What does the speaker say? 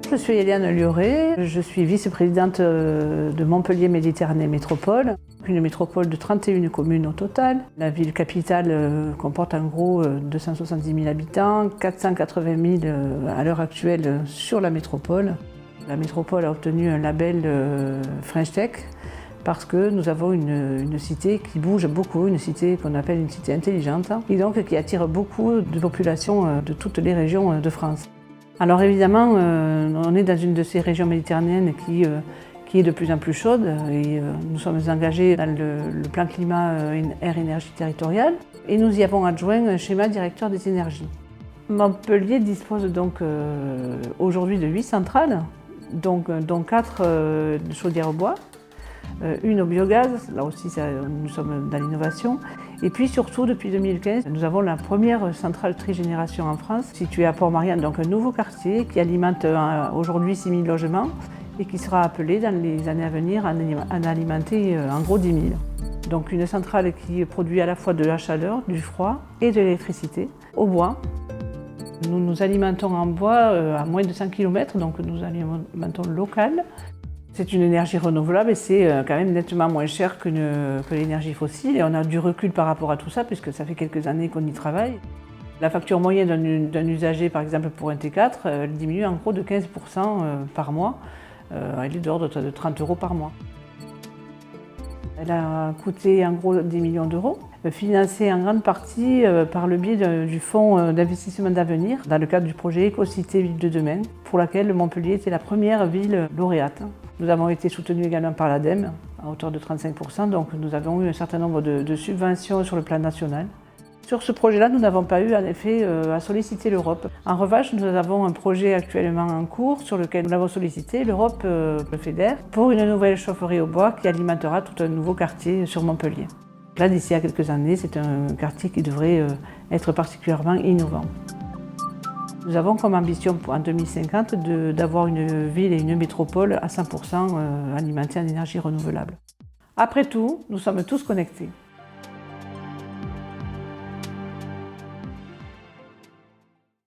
Je suis Eliane Lioré, je suis vice-présidente de Montpellier Méditerranée Métropole, une métropole de 31 communes au total. La ville capitale comporte en gros 270 000 habitants, 480 000 à l'heure actuelle sur la métropole. La métropole a obtenu un label French Tech parce que nous avons une cité qui bouge beaucoup, une cité qu'on appelle une cité intelligente et donc qui attire beaucoup de populations de toutes les régions de France. Alors évidemment, on est dans une de ces régions méditerranéennes qui est de plus en plus chaude et nous sommes engagés dans le plan climat air-énergie territoriale et nous y avons adjoint un schéma directeur des énergies. Montpellier dispose donc aujourd'hui de 8 centrales, dont 4 de chaudières au bois, une au biogaz, là aussi nous sommes dans l'innovation. Et puis surtout, depuis 2015, nous avons la première centrale trigénération en France, située à Port-Marianne, donc un nouveau quartier qui alimente aujourd'hui 6 000 logements et qui sera appelé dans les années à venir à en alimenter en gros 10 000. Donc une centrale qui produit à la fois de la chaleur, du froid et de l'électricité au bois. Nous nous alimentons en bois à moins de 100 km, donc nous alimentons local. C'est une énergie renouvelable et c'est quand même nettement moins cher que l'énergie fossile. Et on a du recul par rapport à tout ça puisque ça fait quelques années qu'on y travaille. La facture moyenne d'un usager, par exemple pour un T4, elle diminue en gros de 15% par mois. Elle est de l'ordre de 30 € par mois. Elle a coûté en gros 10 millions d'euros, financée en grande partie par le biais du fonds d'investissement d'avenir dans le cadre du projet Écocité Ville de demain, pour laquelle Montpellier était la première ville lauréate. Nous avons été soutenus également par l'ADEME à hauteur de 35%, donc nous avons eu un certain nombre de subventions sur le plan national. Sur ce projet-là, nous n'avons pas eu en effet à solliciter l'Europe. En revanche, nous avons un projet actuellement en cours sur lequel nous avons sollicité l'Europe, le FEDER, pour une nouvelle chaufferie au bois qui alimentera tout un nouveau quartier sur Montpellier. Là, d'ici à quelques années, c'est un quartier qui devrait être particulièrement innovant. Nous avons comme ambition en 2050 d'avoir une ville et une métropole à 100% alimentée en énergie renouvelable. Après tout, nous sommes tous connectés.